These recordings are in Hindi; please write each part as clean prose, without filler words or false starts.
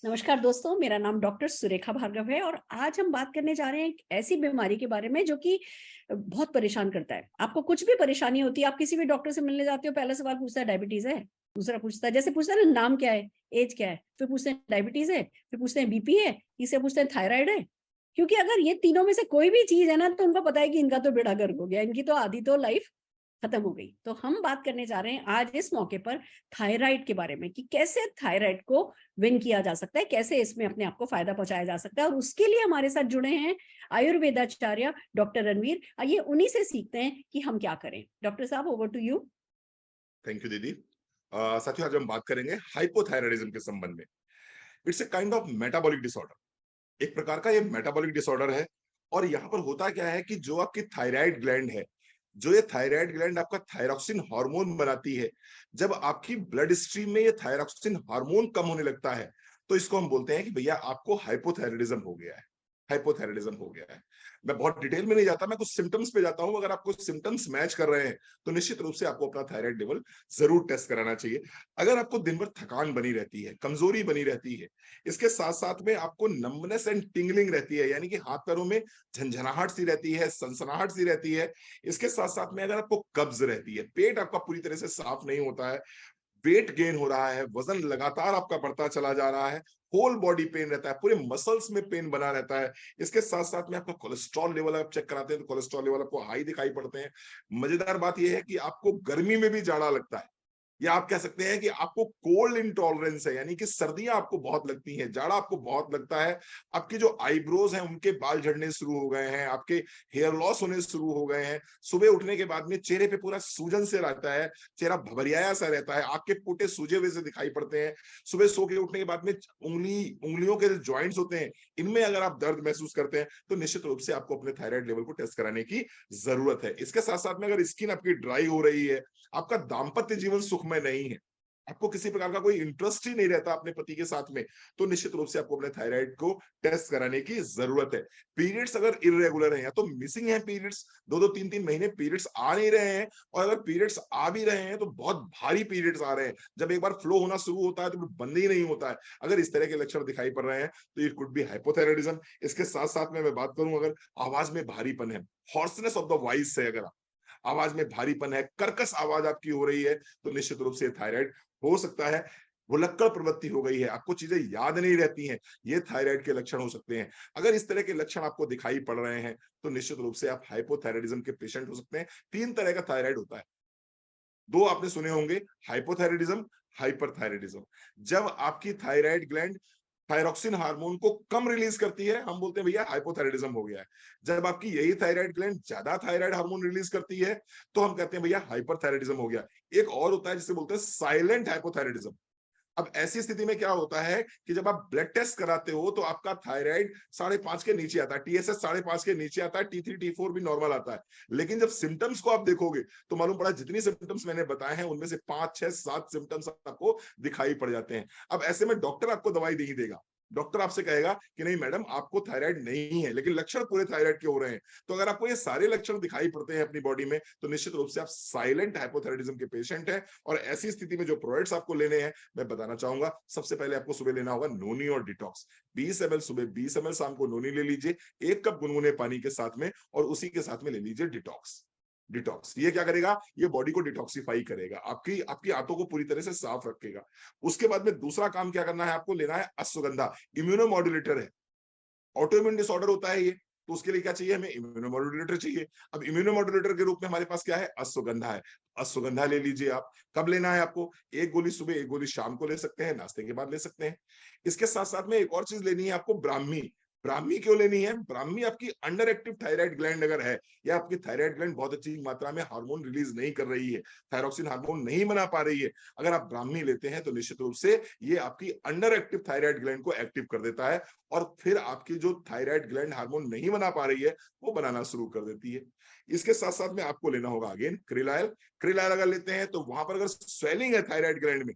नमस्कार दोस्तों, मेरा नाम डॉक्टर सुरेखा भार्गव है और आज हम बात करने जा रहे हैं एक ऐसी बीमारी के बारे में जो कि बहुत परेशान करता है। आपको कुछ भी परेशानी होती है, आप किसी भी डॉक्टर से मिलने जाते हो, पहला सवाल पूछता है डायबिटीज़ है? दूसरा पूछता है जैसे पूछता है ना नाम क्या है? ऐज क्या है? फिर पूछते हैं डायबिटीज़ है? फिर पूछते हैं बीपी है? तीसरा पूछते हैं थायराइड है? क्योंकि अगर ये तीनों में से कोई भी चीज़ है ना तो उनको पता है कि इनका तो बेड़ा गर्क हो गया, इनकी तो आधी तो लाइफ खत्म हो गई। तो हम बात करने जा रहे हैं आज इस मौके पर थायराइड के बारे में कि कैसे थायराइड को विन किया जा सकता है, कैसे इसमें अपने आप को फायदा पहुंचाया जा सकता है। और उसके लिए हमारे साथ जुड़े हैं आयुर्वेदाचार्य डॉक्टर रणवीर। आइए उन्हीं से सीखते हैं कि हम क्या करें। डॉक्टर साहब, over to you. Thank you दीदी। साथियों, आज हम बात करेंगे हाइपोथायरायडिज्म के संबंध में। It's a kind of metabolic disorder. एक प्रकार का ये मेटाबॉलिक डिसऑर्डर है। और यहाँ पर होता क्या है कि जो आपकी थायराइड ग्लैंड है, जो ये थायराइड ग्लैंड आपका थायरॉक्सिन हार्मोन बनाती है, जब आपकी ब्लड स्ट्रीम में ये थायरॉक्सिन हार्मोन कम होने लगता है, तो इसको हम बोलते हैं कि भैया आपको हाइपोथायरायडिज्म हो गया है। हाइपोथायरायडिज्म हो गया है। मैं बहुत डिटेल में नहीं जाता, मैं कुछ सिम्टम्स पे जाता हूं। अगर आपको सिम्टम्स मैच कर रहे हैं तो निश्चित रूप से आपको अपना थायराइड लेवल जरूर टेस्ट कराना चाहिए। अगर आपको दिन भर थकान बनी रहती है, कमजोरी बनी रहती है, इसके साथ साथ में आपको नंबनेस एंड टिंगलिंग रहती है, यानी कि हाथ पैरों में झंझनाहट सी रहती है, सनसनाहट सी रहती है, इसके साथ साथ में अगर आपको कब्ज रहती है, पेट आपका पूरी तरह से साफ नहीं होता है, वेट गेन हो रहा है, वजन लगातार आपका बढ़ता चला जा रहा है, होल बॉडी पेन रहता है, पूरे मसल्स में पेन बना रहता है, इसके साथ साथ में आपका कोलेस्ट्रॉल लेवल आप चेक कराते हैं तो कोलेस्ट्रॉल लेवल आपको हाई दिखाई पड़ते हैं। मजेदार बात यह है कि आपको गर्मी में भी जाड़ा लगता है, या आप कह सकते हैं कि आपको कोल्ड इंटॉलरेंस है, यानी कि सर्दियां आपको बहुत लगती हैं, जाड़ा आपको बहुत लगता है। आपके जो आईब्रोज हैं उनके बाल झड़ने शुरू हो गए हैं, आपके हेयर लॉस होने शुरू हो गए हैं, सुबह उठने के बाद में चेहरे पे पूरा सूजन से रहता है, चेहरा भभरियाया सा रहता है, आंख के पोटे सूजे हुए से दिखाई पड़ते हैं। सुबह सो के उठने के बाद में उंगलियों के जो ज्वाइंट्स होते हैं, इनमें अगर आप दर्द महसूस करते हैं तो निश्चित रूप से आपको अपने थायराइड लेवल को टेस्ट कराने की जरूरत है। इसके साथ साथ में अगर स्किन आपकी ड्राई हो रही है, आपका दाम्पत्य जीवन सुखमय नहीं है, आपको किसी प्रकार का कोई इंटरेस्ट ही नहीं रहता अपने पति के साथ में, तो निश्चित रूप से आपको अपने थायराइड को टेस्ट कराने की जरूरत है। पीरियड्स अगर इरेगुलर है या तो मिसिंग है पीरियड्स, 2-2 3-3 महीने पीरियड्स आ नहीं रहे हैं, और अगर पीरियड्स आ भी रहे हैं तो बहुत भारी पीरियड्स आ रहे हैं, जब एक बार फ्लो होना शुरू होता है तो बंद ही नहीं होता है। अगर इस तरह के लक्षण दिखाई पड़ रहे हैं तो इट कुड बी हाइपोथायरायडिज्म। इसके साथ साथ में मैं बात करूं, अगर आवाज में भारीपन है, हॉर्सनेस ऑफ द वॉइस है, अगर आवाज में भारीपन है, कर्कश आवाज आपकी हो रही है, तो निश्चित रूप से थायराइड हो सकता है। भुलक्कड़ प्रवृत्ति हो गई है, आपको चीजें याद नहीं रहती हैं, ये थायराइड के लक्षण हो सकते हैं। अगर इस तरह के लक्षण आपको दिखाई पड़ रहे हैं तो निश्चित रूप से आप हाइपोथायरायडिज्म के पेशेंट हो सकते हैं। 3 तरह का थायराइड होता है, 2 आपने सुने होंगे, हाइपोथायरायडिज्म, हाइपरथायरायडिज्म। जब आपकी थायराइड ग्लैंड थायरॉक्सिन हार्मोन को कम रिलीज करती है, हम बोलते हैं भैया हाइपोथायरायडिज्म हो गया है। जब आपकी यही थायराइड ग्लैंड ज्यादा थायराइड हार्मोन रिलीज करती है तो हम कहते हैं भैया हाइपरथायरायडिज्म हो गया। एक और होता है जिसे बोलते हैं साइलेंट हाइपोथायरायडिज्म। अब ऐसी स्थिति में क्या होता है कि जब आप ब्लड टेस्ट कराते हो तो आपका थायराइड 5.5 के नीचे आता है, टीएसएच 5.5 के नीचे आता है, T3 T4 भी नॉर्मल आता है। लेकिन जब सिम्टम्स को आप देखोगे तो मालूम पड़ा जितनी सिम्टम्स मैंने बताए हैं उनमें से 5 6 7 सिम्टम्स आपको दिखाई पड़ जाते हैं। अब ऐसे में डॉक्टर आपको दवाई नहीं देगा, डॉक्टर आपसे कहेगा कि नहीं मैडम आपको थायराइड नहीं है, लेकिन लक्षण पूरे थायराइड के हो रहे हैं। तो अगर आपको ये सारे लक्षण दिखाई पड़ते हैं अपनी बॉडी में तो निश्चित रूप से आप साइलेंट हाइपोथायरायडिज्म के पेशेंट हैं। और ऐसी स्थिति में जो प्रोडक्ट्स आपको लेने हैं मैं बताना चाहूंगा। सबसे पहले आपको सुबह लेना होगा नोनी और डिटॉक्स। 20 ml सुबह, 20 ml शाम को नोनी ले लीजिए, 1 कप गुनगुने पानी के साथ में, और उसी के साथ में ले लीजिए डिटॉक्स। डिटॉक्स ये क्या करेगा, ये बॉडी को डिटॉक्सिफाई करेगा, आपकी आपकी आंतों को पूरी तरह से साफ रखेगा। उसके बाद में दूसरा काम क्या करना है, आपको लेना है अश्वगंधा। इम्यूनोमॉड्यूलेटर है, ऑटोइम्यून डिसऑर्डर होता है ये, तो उसके लिए क्या चाहिए, हमें इम्यूनोमॉड्यूलेटर चाहिए। अब इम्यूनोमॉड्यूलेटर के रूप में हमारे पास क्या है, अश्वगंधा है। अश्वगंधा ले लीजिए आप। कब लेना है आपको, 1 गोली सुबह, 1 गोली शाम को ले सकते हैं, नाश्ते के बाद ले सकते हैं। इसके साथ साथ में एक और चीज लेनी है आपको, ब्राह्मी। ब्राह्मी क्यों लेनी है, ब्राह्मी आपकी अंडर एक्टिव थायराइड ग्लैंड अगर है, या आपकी थायराइड ग्लैंड बहुत अच्छी मात्रा में हार्मोन रिलीज नहीं कर रही है, थायरॉक्सिन हार्मोन नहीं बना पा रही है, अगर आप ब्राह्मी लेते हैं तो निश्चित रूप से ये आपकी अंडर एक्टिव थायराइड ग्लैंड को एक्टिव कर देता है, और फिर आपकी जो थायराइड ग्लैंड हार्मोन नहीं बना पा रही है वो बनाना शुरू कर देती है। इसके साथ साथ में आपको लेना होगा अगेन क्रिलायल। क्रिलायल अगर लेते हैं तो वहां पर अगर स्वेलिंग है थायराइड ग्लैंड में,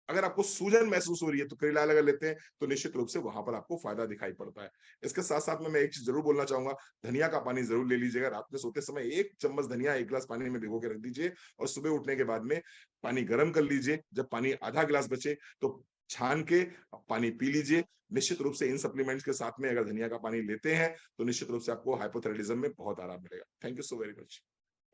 अगर आपको सूजन महसूस हो रही है तो क्रिलायल अगर लेते हैं तो निश्चित रूप से वहां पर आपको फायदा दिखाई पड़ता है। इसके साथ साथ में मैं एक चीज जरूर बोलना चाहूंगा, धनिया का पानी जरूर ले लीजिएगा। रात में सोते समय 1 चम्मच धनिया 1 गिलास पानी में भिगो के रख दीजिए, और सुबह उठने के बाद में पानी गर्म कर लीजिए। जब पानी आधा गिलास बचे तो छान के आप पानी पी लीजिए। निश्चित रूप से इन सप्लीमेंट्स के साथ में अगर धनिया का पानी लेते हैं तो निश्चित रूप से आपको हाइपोथायराइडिज्म में बहुत आराम मिलेगा। Thank you so very much.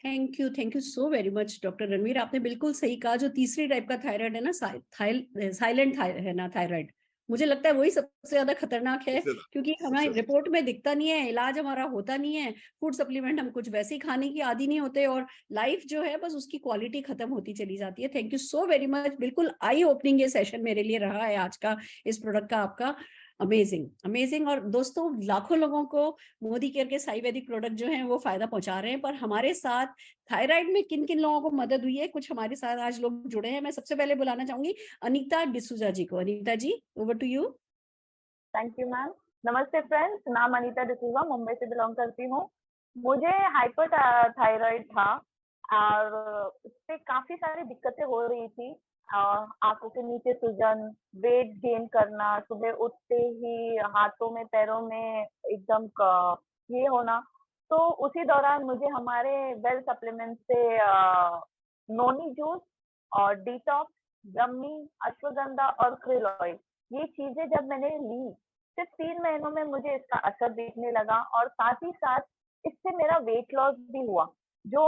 Thank you so very much doctor Ranveer, आपने बिल्कुल सही कहा। जो तीसरी टाइप का थायराइड है ना, साइलेंट है ना थायराइड, मुझे लगता है वही सबसे ज्यादा खतरनाक है, क्योंकि हमारी रिपोर्ट में दिखता नहीं है, इलाज हमारा होता नहीं है, फूड सप्लीमेंट हम कुछ वैसे ही खाने की आदी नहीं होते, और लाइफ जो है बस उसकी क्वालिटी खत्म होती चली जाती है। Thank you so very much, बिल्कुल आई ओपनिंग ये सेशन मेरे लिए रहा है आज का, इस प्रोडक्ट का आपका। Amazing amazing. और दोस्तों, लाखों लोगों को मोदी केयर के आयुर्वेदिक प्रोडक्ट जो हैं वो फायदा पहुंचा रहे हैं, पर हमारे साथ थायराइड में किन किन लोगों को मदद हुई है, कुछ हमारे साथ आज लोग जुड़े हैं। मैं सबसे पहले बुलाना चाहूंगी अनीता डिसूजा जी को। Anita ji, over to you. Thank you ma'am. नमस्ते फ्रेंड्स, नाम अनीता डिसूजा, मुंबई से बिलोंग करती हूँ। मुझे हाइपोथायराइड था और उससे काफी सारी दिक्कतें हो रही थी। आंखों के नीचे सूजन, वेट गेन करना, सुबह उठते ही हाथों में पैरों में एकदम ये होना। तो उसी दौरान मुझे हमारे वेल सप्लीमेंट से नोनी जूस और डिटॉक्स, ब्रह्मी, अश्वगंधा और krill ऑयल, ये चीजें जब मैंने ली, सिर्फ 3 महीनों में मुझे इसका असर दिखने लगा और साथ ही साथ इससे मेरा वेट लॉस भी हुआ। जो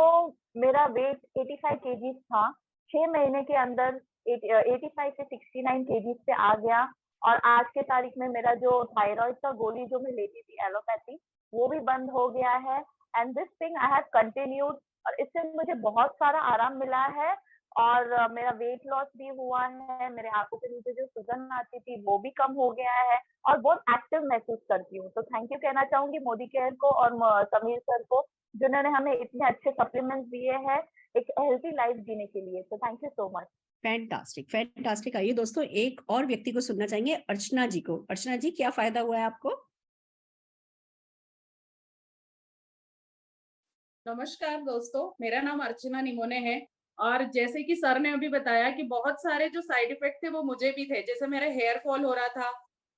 मेरा वेट 85 केजीज था, 6 महीने के अंदर 85 से 69 केजीज पे आ गया। और आज के तारीख में मेरा जो थायराइड का गोली जो मैं लेती थी एलोपैथी, वो भी बंद हो गया है। And this thing I have continued, और इससे मुझे बहुत सारा आराम मिला है और मेरा वेट लॉस भी हुआ है। मेरे आंखों के नीचे जो सूजन आती थी वो भी कम हो गया है और बहुत एक्टिव महसूस करती हूँ। तो थैंक यू कहना चाहूंगी मोदी केयर को और समीर सर को, जिन्होंने हमें इतने अच्छे सप्लीमेंट्स दिए हैं एक हेल्थी लाइफ जीने के लिए। तो thank you so much. Fantastic fantastic. आइए दोस्तों, एक और व्यक्ति को सुनना चाहेंगे, अर्चना जी को। अर्चना जी, क्या फायदा हुआ है आपको? नमस्कार दोस्तों, मेरा नाम अर्चना निमोने है। और जैसे कि सर ने अभी बताया कि बहुत सारे जो साइड इफेक्ट थे वो मुझे भी थे, जैसे मेरे हेयर फॉल हो रहा था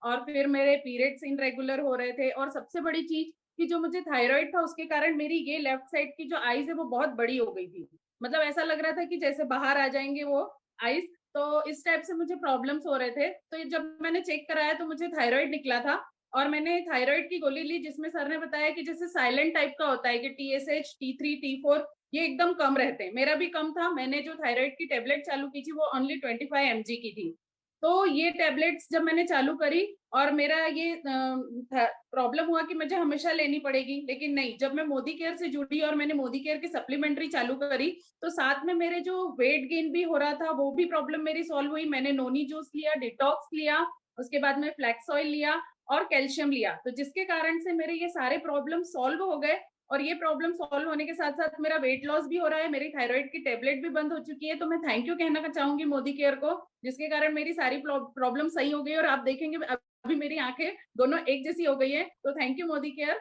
और फिर मेरे पीरियड्स इनरेगुलर हो रहे थे, और सबसे बड़ी चीज कि जो मुझे थायराइड था उसके कारण मेरी ये लेफ्ट साइड की जो आईज है वो बहुत बड़ी हो गई थी। मतलब ऐसा लग रहा था कि जैसे बाहर आ जाएंगे वो आईज। तो इस टाइप से मुझे प्रॉब्लम्स हो रहे थे। तो ये जब मैंने चेक कराया तो मुझे थायराइड निकला था और मैंने थायराइड की गोली ली, जिसमें सर ने बताया कि जैसे साइलेंट टाइप का होता है कि TSH, T3, T4 ये एकदम कम रहते हैं। मेरा भी कम था। मैंने जो थायराइड की टेबलेट चालू की थी वो ओनली 25 mg की थी। तो ये टेबलेट्स जब मैंने चालू करी और मेरा ये प्रॉब्लम हुआ कि मुझे हमेशा लेनी पड़ेगी, लेकिन नहीं, जब मैं मोदी केयर से जुड़ी और मैंने मोदी केयर की सप्लीमेंट्री चालू करी तो साथ में मेरे जो वेट गेन भी हो रहा था वो भी प्रॉब्लम मेरी सॉल्व हुई। मैंने नोनी जूस लिया, डिटॉक्स लिया, उसके बाद में फ्लैक्स ऑयल लिया और कैल्शियम लिया, तो जिसके कारण से मेरे ये सारे प्रॉब्लम सॉल्व हो गए। और ये प्रॉब्लम सॉल्व होने के साथ साथ मेरा वेट लॉस भी हो रहा है, मेरी थायराइड की टेबलेट भी बंद हो चुकी है। तो मैं थैंक यू कहना चाहूंगी मोदी केयर को, जिसके कारण मेरी सारी प्रॉब्लम सही हो गई और आप देखेंगे अभी मेरी आंखें दोनों एक जैसी हो गई है। तो थैंक यू मोदी केयर।